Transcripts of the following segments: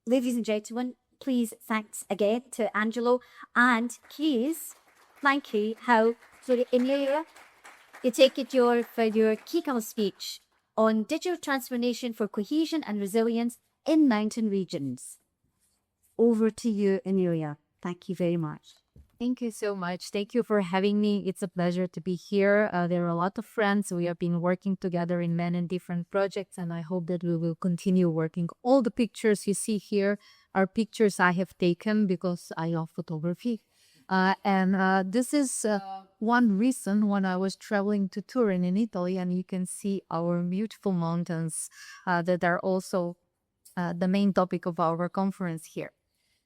ladies and gentlemen, please thanks again to Angelo, and please thank you how sorry Emilia, you take it for your keynote speech on digital transformation for cohesion and resilience in mountain regions. Over to you, Emilia. Thank you very much. Thank you so much. Thank you for having me. It's a pleasure to be here. There are a lot of friends. We have been working together in many different projects, and I hope that we will continue working. All the pictures you see here are pictures I have taken because I love photography. And this is one reason when I was traveling to Turin in Italy, and you can see our beautiful mountains that are also the main topic of our conference here.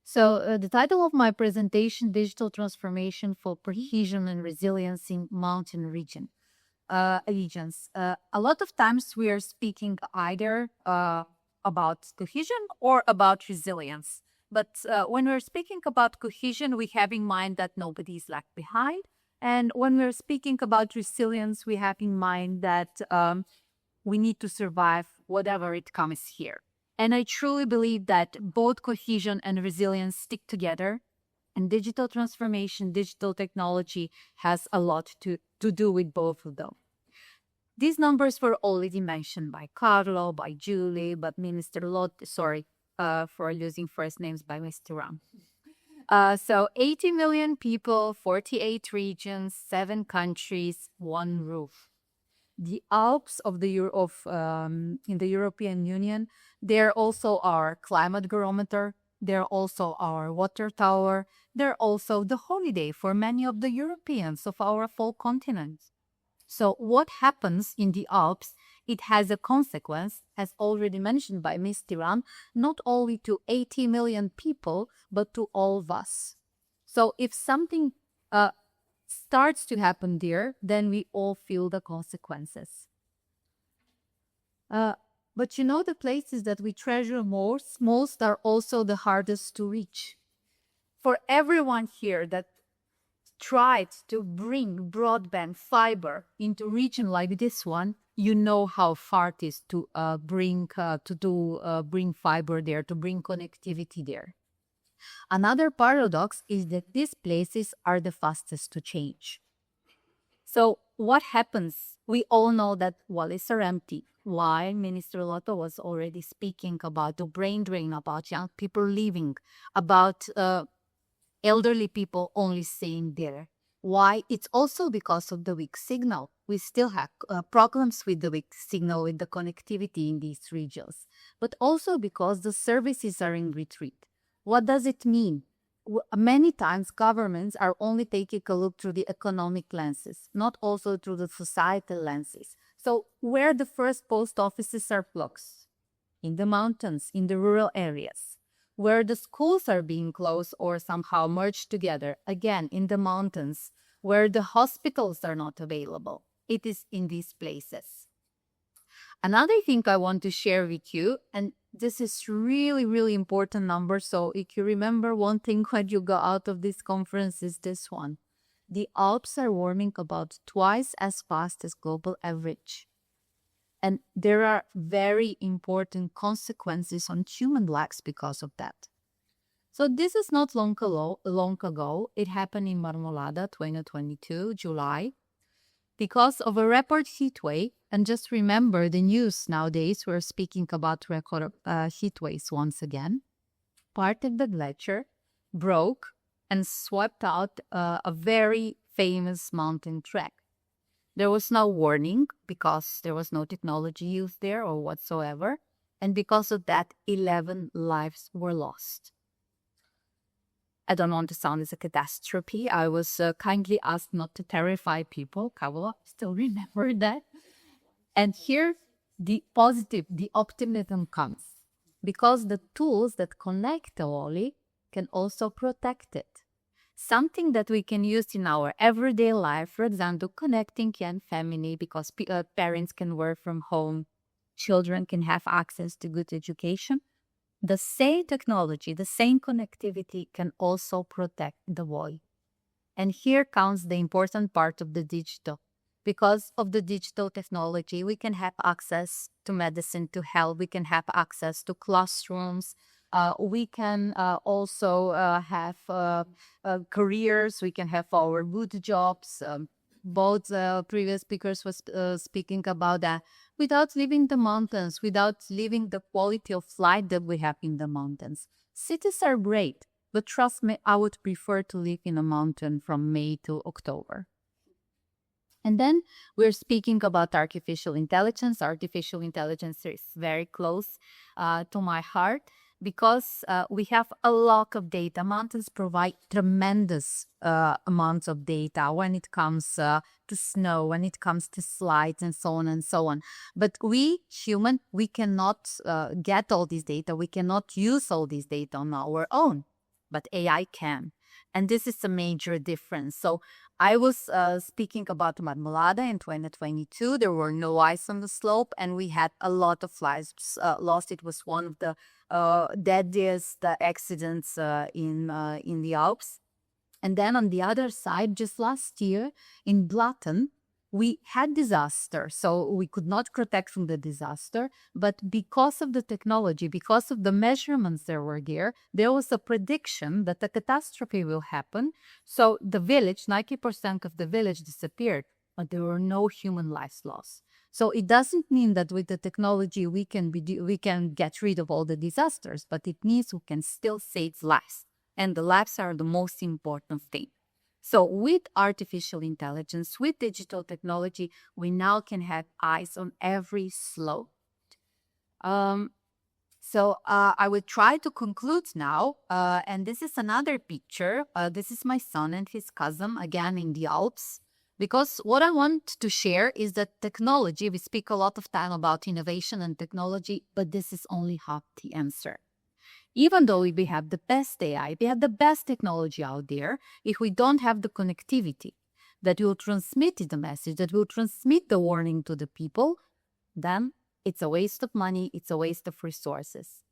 So the title of my presentation, Digital Transformation for Cohesion and Resilience in Mountain Regions. A lot of times we are speaking either about cohesion or about resilience. But when we're speaking about cohesion, we have in mind that nobody is left behind. And when we're speaking about resilience, we have in mind that we need to survive whatever it comes here. And I truly believe that both cohesion and resilience stick together. And digital transformation, digital technology has a lot to do with both of them. These numbers were already mentioned by Carlo, by Julie, but Minister Lot, sorry for losing first names by Mr. Ram. So 80 million people, 48 regions, 7 countries, one roof. The Alps of in the European Union, they're also our climate barometer. They're also our water tower. They're also the holiday for many of the Europeans of our full continent. So what happens in the Alps, it has a consequence, as already mentioned by Ms. Tiran, not only to 80 million people, but to all of us. So if something starts to happen there, then we all feel the consequences. But you know, the places that we treasure most are also the hardest to reach. For everyone here that tried to bring broadband fiber into a region like this one, you know how far it is to bring fiber there, to bring connectivity there. Another paradox is that these places are the fastest to change. So what happens? We all know that valleys are empty. Why? Minister Lotto was already speaking about the brain drain, about young people leaving, about elderly people only staying there. Why? It's also because of the weak signal. We still have problems with the weak signal, with the connectivity in these regions, but also because the services are in retreat. What does it mean? Many times governments are only taking a look through the economic lenses, not also through the societal lenses. So where the first post offices are blocks? In the mountains, in the rural areas. Where the schools are being closed or somehow merged together, again, in the mountains. Where the hospitals are not available. It is in these places. Another thing I want to share with you, and this is really, really important number. So if you remember one thing when you go out of this conference is this one. The Alps are warming about twice as fast as global average. And there are very important consequences on human lives because of that. So this is not long ago. It happened in Marmolada, 2022, July. Because of a record heat wave, and just remember the news nowadays, we're speaking about record heat waves once again, part of the glacier broke and swept out a very famous mountain trek. There was no warning because there was no technology used there or whatsoever. And because of that, 11 lives were lost. I don't want to sound as a catastrophe. I was kindly asked not to terrify people. Kavla, still remember that. And here, the positive, the optimism comes. Because the tools that connect the valley can also protect it. Something that we can use in our everyday life, for example, connecting young family because parents can work from home, children can have access to good education. The same technology, the same connectivity can also protect the void. And here comes the important part of the digital. Because of the digital technology, we can have access to medicine, to health, we can have access to classrooms, We can also have careers. We can have our good jobs. Both previous speakers was speaking about that. Without leaving the mountains, without leaving the quality of life that we have in the mountains. Cities are great, but trust me, I would prefer to live in a mountain from May to October. And then we're speaking about artificial intelligence. Artificial intelligence is very close to my heart because we have a lot of data. Mountains provide tremendous amounts of data when it comes to snow, when it comes to slides and so on and so on. But we, human, we cannot get all this data. We cannot use all this data on our own, but AI can. And this is a major difference. So I was speaking about Marmolada in 2022. There were no ice on the slope, and we had a lot of lives lost. It was one of the deadliest accidents in the Alps. And then on the other side, just last year in Blatten, we had disaster, so we could not protect from the disaster. But because of the technology, because of the measurements there were there was a prediction that a catastrophe will happen. So the village, 90% of the village disappeared, but there were no human lives lost. So it doesn't mean that with the technology we can get rid of all the disasters, but it means we can still save lives, and the lives are the most important thing. So with artificial intelligence, with digital technology, we now can have eyes on every slope. So I will try to conclude now. And this is another picture. This is my son and his cousin, again in the Alps. Because what I want to share is that technology, we speak a lot of time about innovation and technology, but this is only half the answer. Even though we have the best AI, we have the best technology out there, if we don't have the connectivity that will transmit the message, that will transmit the warning to the people, then it's a waste of money, it's a waste of resources.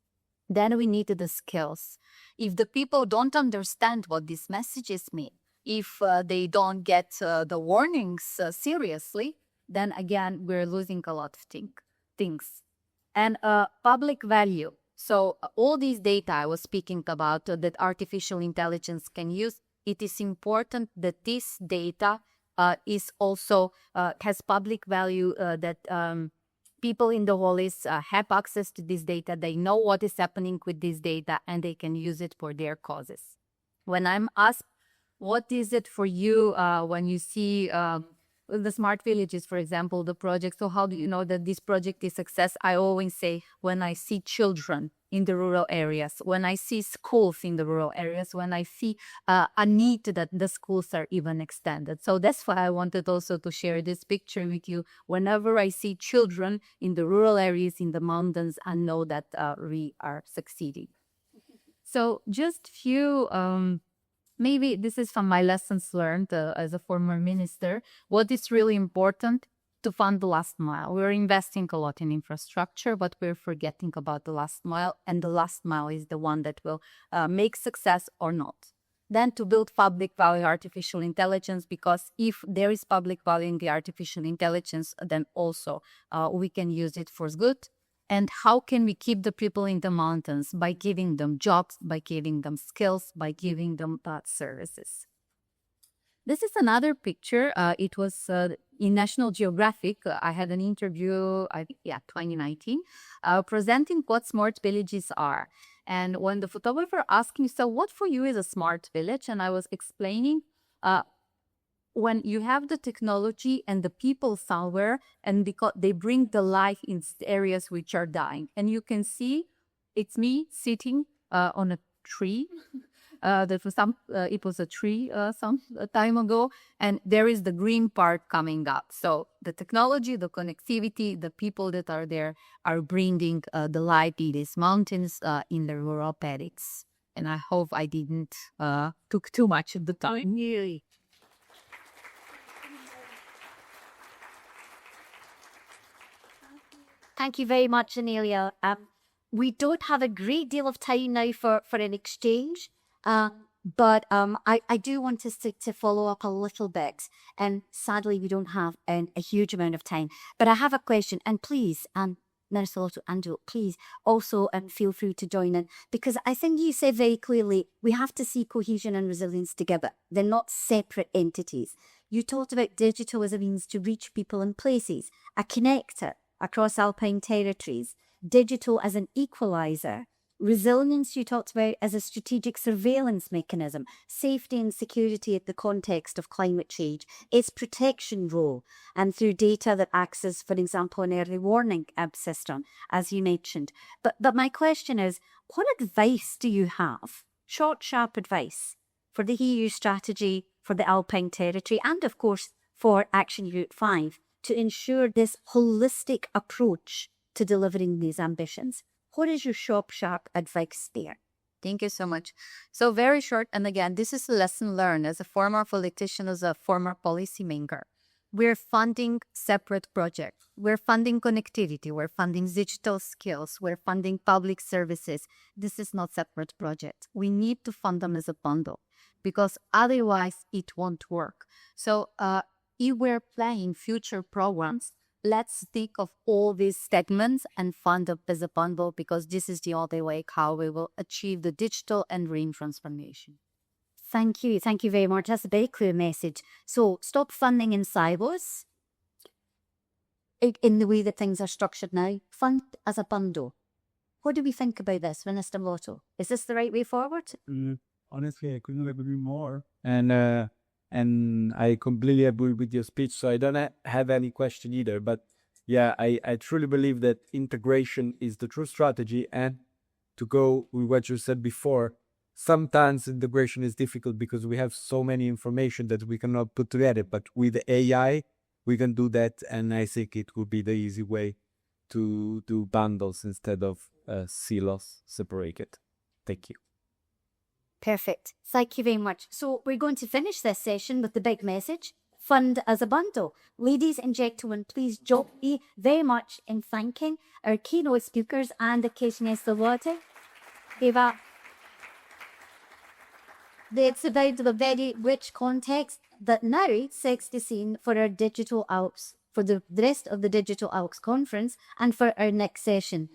Then we need the skills. If the people don't understand what these messages mean, if they don't get the warnings seriously, then again, we're losing a lot of things. And public value. So all these data I was speaking about that artificial intelligence can use, it is important that this data is also has public value, that people in the Wallis have access to this data. They know what is happening with this data and they can use it for their causes. When I'm asked, what is it for you when you see the smart villages, for example, the project. So how do you know that this project is success? I always say when I see children in the rural areas, when I see schools in the rural areas, when I see a need that the schools are even extended. So that's why I wanted also to share this picture with you. Whenever I see children in the rural areas, in the mountains, I know that we are succeeding. So just few maybe this is from my lessons learned as a former minister. What is really important to fund the last mile. We're investing a lot in infrastructure, but we're forgetting about the last mile. And the last mile is the one that will make success or not. Then to build public value artificial intelligence, because if there is public value in the artificial intelligence, then also we can use it for good. And how can we keep the people in the mountains? By giving them jobs, by giving them skills, by giving them services. This is another picture. It was in National Geographic. I had an interview, 2019, presenting what smart villages are. And when the photographer asked me, so what for you is a smart village? And I was explaining, when you have the technology and the people somewhere, and because they bring the life in areas which are dying. And you can see it's me sitting on a tree. That was it was a tree some time ago, and there is the green part coming up. So the technology, the connectivity, the people that are there are bringing the life in these mountains in the rural paddocks. And I hope I didn't took too much of the time. Really. Thank you very much, Emilija. We don't have a great deal of time now for an exchange, but I do want us to follow up a little bit. And sadly, we don't have a huge amount of time. But I have a question, and please, Marisol, Angelo, please also feel free to join in, because I think you said very clearly we have to see cohesion and resilience together. They're not separate entities. You talked about digital as a means to reach people and places, a connector across Alpine territories, digital as an equalizer. Resilience, you talked about as a strategic surveillance mechanism, safety and security at the context of climate change, its protection role, and through data that acts as, for example, an early warning system, as you mentioned. But my question is, what advice do you have, short, sharp advice, for the EU strategy for the Alpine territory and, of course, for Action Route 5 to ensure this holistic approach to delivering these ambitions? What is your short, sharp advice there? Thank you so much. So very short, and again, this is a lesson learned as a former politician, as a former policymaker. We're funding separate projects. We're funding connectivity. We're funding digital skills. We're funding public services. This is not separate projects. We need to fund them as a bundle, because otherwise it won't work. So if we're planning future programs, let's think of all these segments and fund them as a bundle, because this is the only way how we will achieve the digital and green transformation. Thank you. Thank you very much. That's a very clear message. So stop funding in silos in the way that things are structured now. Fund as a bundle. What do we think about this, Minister Lotto? Is this the right way forward? Honestly, I couldn't agree more. And I completely agree with your speech, so I don't have any question either. But yeah, I truly believe that integration is the true strategy. And to go with what you said before, sometimes integration is difficult because we have so many information that we cannot put together. But with AI, we can do that, and I think it would be the easy way to do bundles instead of silos separated. Thank you. Perfect. Thank you very much. So we're going to finish this session with the big message: fund as a bundle. Ladies and gentlemen, please join me very much in thanking our keynote speakers and occasionally the water. It's about the very rich context that now sets the scene for our Digital Alps, for the rest of the Digital Alps conference, and for our next session.